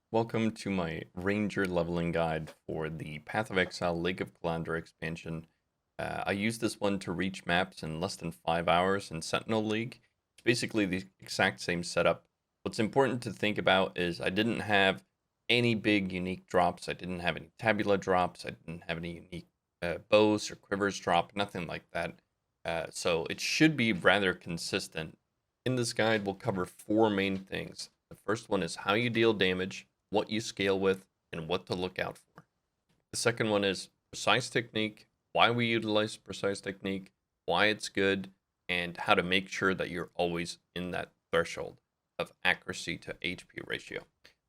Welcome to my Ranger leveling guide for the Path of Exile Lake of Calandra expansion. I used this one to reach maps in less than 5 hours in Sentinel League. It's basically the exact same setup. What's important to think about is I didn't have any big unique drops. I didn't have any tabula drops. I didn't have any unique bows or quivers drop, nothing like that. So it should be rather consistent. In this guide, we'll cover 4 main things. The first one is how you deal damage, what you scale with, and what to look out for. The second one is precise technique, why we utilize precise technique, why it's good, and how to make sure that you're always in that threshold of accuracy to HP ratio.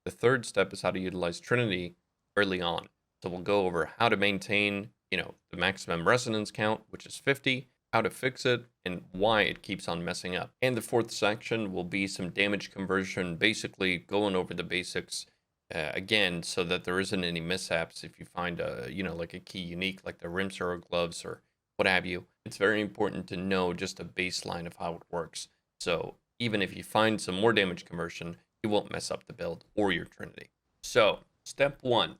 The third step is how to utilize Trinity early on. So we'll go over how to maintain, the maximum resonance count, which is 50, how to fix it, and why it keeps on messing up. And the fourth section will be some damage conversion, basically going over the basics again, so that there isn't any mishaps if you find like a key unique, like the Rimsar gloves or what have you. It's very important to know just a baseline of how it works. So even if you find some more damage conversion, you won't mess up the build or your Trinity. So step one,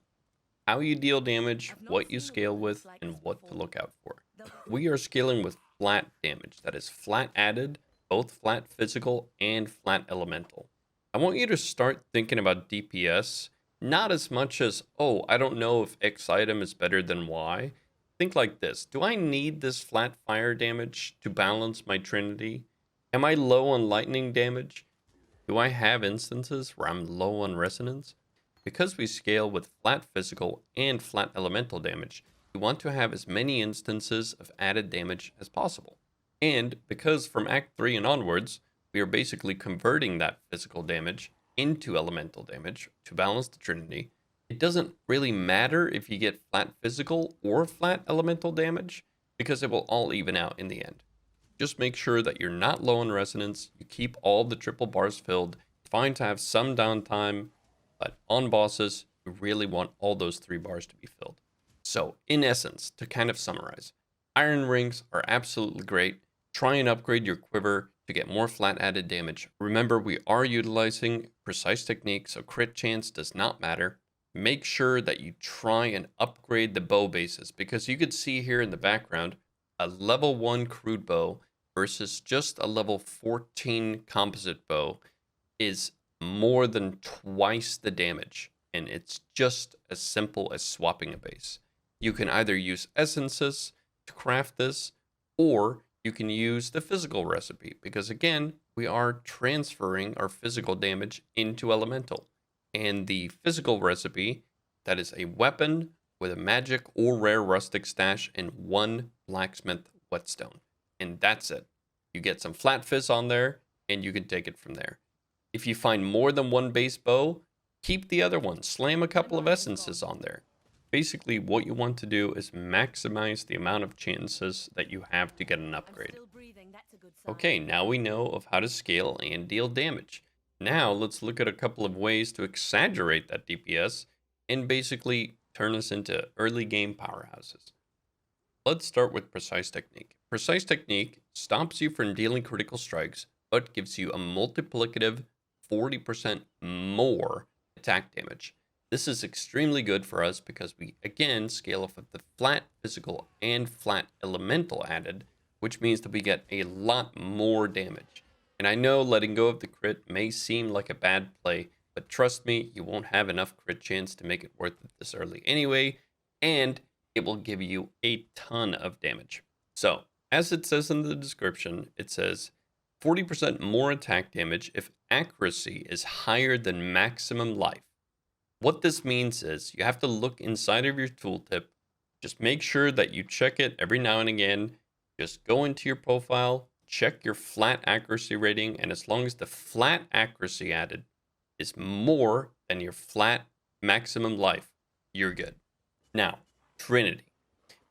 how you deal damage, what you scale with, and what to look out for. We are scaling with flat damage, that is flat added, both flat physical and flat elemental. I want you to start thinking about DPS, not as much as, oh, I don't know if X item is better than Y. Think like this: do I need this flat fire damage to balance my Trinity? Am I low on lightning damage? Do I have instances where I'm low on resonance? Because we scale with flat physical and flat elemental damage, we want to have as many instances of added damage as possible. And because from Act 3 and onwards, we are basically converting that physical damage into elemental damage to balance the Trinity, it doesn't really matter if you get flat physical or flat elemental damage, because it will all even out in the end. Just make sure that you're not low on resonance, you keep all the triple bars filled. It's fine to have some downtime, but on bosses, you really want all those 3 bars to be filled. So, in essence, to kind of summarize, iron rings are absolutely great. Try and upgrade your quiver to get more flat added damage. Remember, we are utilizing precise technique, so crit chance does not matter. Make sure that you try and upgrade the bow bases, because you could see here in the background a level 1 crude bow versus just a level 14 composite bow is more than twice the damage, and it's just as simple as swapping a base. You can either use essences to craft this, or you can use the physical recipe, because again, we are transferring our physical damage into elemental. And the physical recipe, that is a weapon with a magic or rare rustic stash and 1 blacksmith whetstone. And that's it. You get some flat fizz on there, and you can take it from there. If you find more than 1 base bow, keep the other one. Slam a couple of essences on there. Basically, what you want to do is maximize the amount of chances that you have to get an upgrade. Okay, now we know of how to scale and deal damage. Now let's look at a couple of ways to exaggerate that DPS and basically turn us into early game powerhouses. Let's start with precise technique. Precise technique stops you from dealing critical strikes, but gives you a multiplicative 40% more attack damage. This is extremely good for us because we again scale off of the flat physical and flat elemental added, which means that we get a lot more damage. And I know letting go of the crit may seem like a bad play, but trust me, you won't have enough crit chance to make it worth it this early anyway, and it will give you a ton of damage. So, as it says in the description, it says 40% more attack damage if accuracy is higher than maximum life. What this means is you have to look inside of your tooltip. Just make sure that you check it every now and again. Just go into your profile, check your flat accuracy rating, and as long as the flat accuracy added is more than your flat maximum life, you're good. Now, Trinity.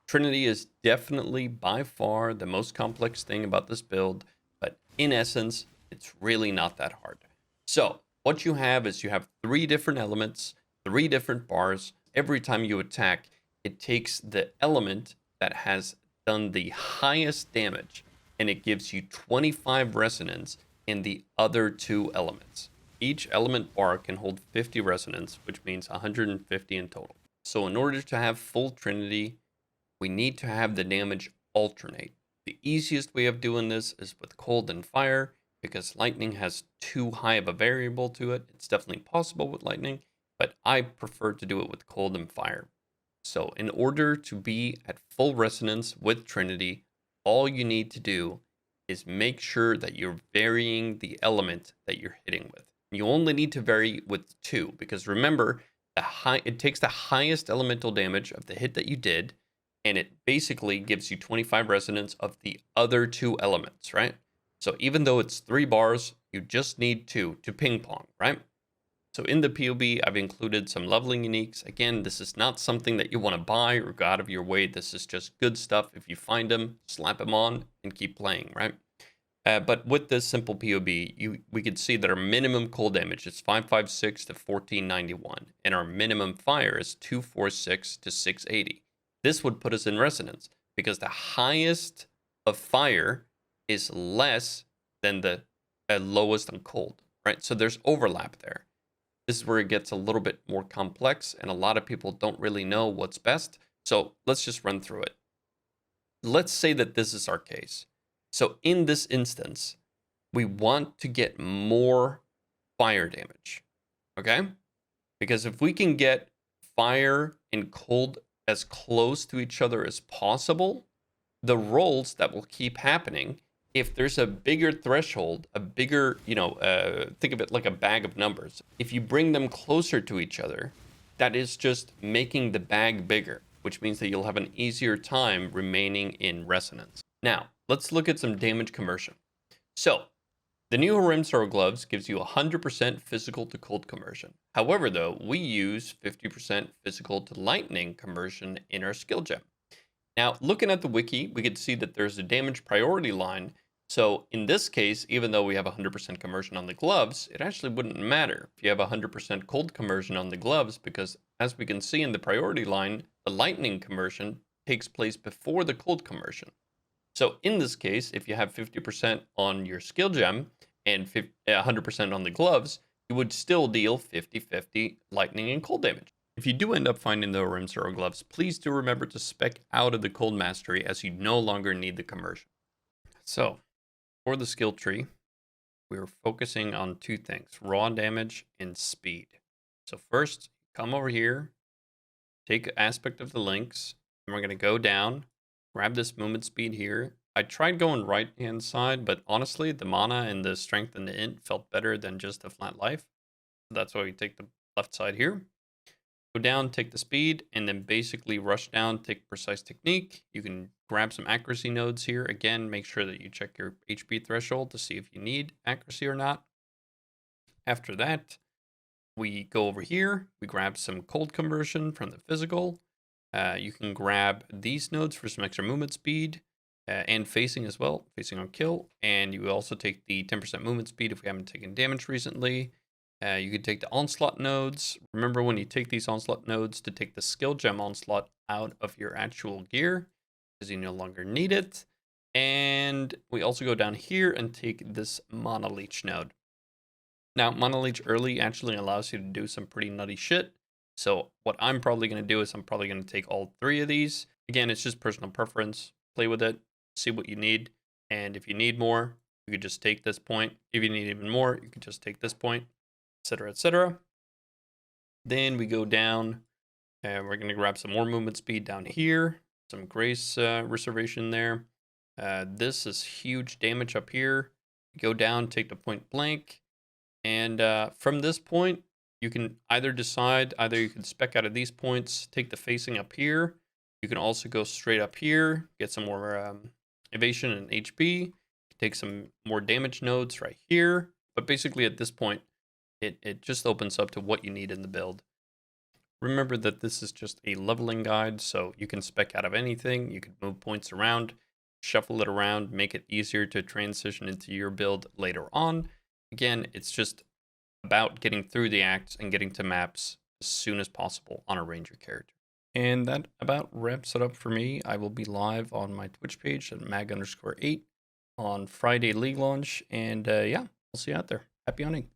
Trinity is definitely by far the most complex thing about this build, but in essence, it's really not that hard. So, what you have is you have 3 different elements, 3 different bars. Every time you attack, it takes the element that has done the highest damage, and it gives you 25 resonance in the other 2 elements. Each element bar can hold 50 resonance, which means 150 in total. So in order to have full Trinity, we need to have the damage alternate. The easiest way of doing this is with cold and fire, because lightning has too high of a variable to it. It's definitely possible with lightning, but I prefer to do it with cold and fire. So in order to be at full resonance with Trinity, all you need to do is make sure that you're varying the element that you're hitting with. You only need to vary with 2, because remember, it takes the highest elemental damage of the hit that you did, and it basically gives you 25 resonance of the other 2 elements, right? So even though it's 3 bars, you just need 2 to ping pong, right? So in the POB, I've included some leveling uniques. Again, this is not something that you want to buy or go out of your way. This is just good stuff. If you find them, slap them on and keep playing, right? But with this simple POB, we could see that our minimum cold damage is 556 to 1491, and our minimum fire is 246 to 680. This would put us in resonance because the highest of fire is less than the lowest on cold, right? So there's overlap there. This is where it gets a little bit more complex, and a lot of people don't really know what's best. So let's just run through it. Let's say that this is our case. So in this instance, we want to get more fire damage, okay? Because if we can get fire and cold as close to each other as possible, the rolls that will keep happening, if there's a bigger threshold, a bigger, think of it like a bag of numbers. If you bring them closer to each other, that is just making the bag bigger, which means that you'll have an easier time remaining in resonance. Now, let's look at some damage conversion. So, the new Horimsaro gloves gives you 100% physical to cold conversion. However, though, we use 50% physical to lightning conversion in our skill gem. Now, looking at the wiki, we could see that there's a damage priority line. So in this case, even though we have 100% conversion on the gloves, it actually wouldn't matter if you have 100% cold conversion on the gloves, because as we can see in the priority line, the lightning conversion takes place before the cold conversion. So in this case, if you have 50% on your skill gem and 100% on the gloves, you would still deal 50-50 lightning and cold damage. If you do end up finding the Horimsaro gloves, please do remember to spec out of the cold mastery, as you no longer need the conversion. So for the skill tree, we're focusing on 2 things, raw damage and speed. So first, come over here, take aspect of the links, and we're going to go down, grab this movement speed here. I tried going right hand side, but honestly, the mana and the strength and the int felt better than just the flat life. So that's why we take the left side here. Go down, take the speed, and then basically rush down, take precise technique. You can grab some accuracy nodes here. Again, make sure that you check your HP threshold to see if you need accuracy or not. After that, we go over here. We grab some cold conversion from the physical. You can grab these nodes for some extra movement speed and facing as well, facing on kill. And you also take the 10% movement speed if we haven't taken damage recently. You can take the onslaught nodes. Remember, when you take these onslaught nodes, to take the skill gem onslaught out of your actual gear, because you no longer need it. And we also go down here and take this mana leech node. Now, mana leech early actually allows you to do some pretty nutty shit. So what I'm probably going to do is I'm probably going to take all 3 of these. Again, it's just personal preference. Play with it, see what you need. And if you need more, you could just take this point. If you need even more, you could just take this point, etc., etc. Then we go down and we're going to grab some more movement speed down here, some grace reservation there. This is huge damage up here. Go down, take the point blank, and from this point, you can either decide, you can spec out of these points, take the facing up here. You can also go straight up here, get some more evasion and HP, take some more damage nodes right here. But basically at this point, it just opens up to what you need in the build. Remember that this is just a leveling guide, so you can spec out of anything. You can move points around, shuffle it around, make it easier to transition into your build later on. Again, it's just about getting through the acts and getting to maps as soon as possible on a ranger character. And that about wraps it up for me. I will be live on my Twitch page at mag_8 on Friday League launch. And yeah, I'll see you out there. Happy hunting.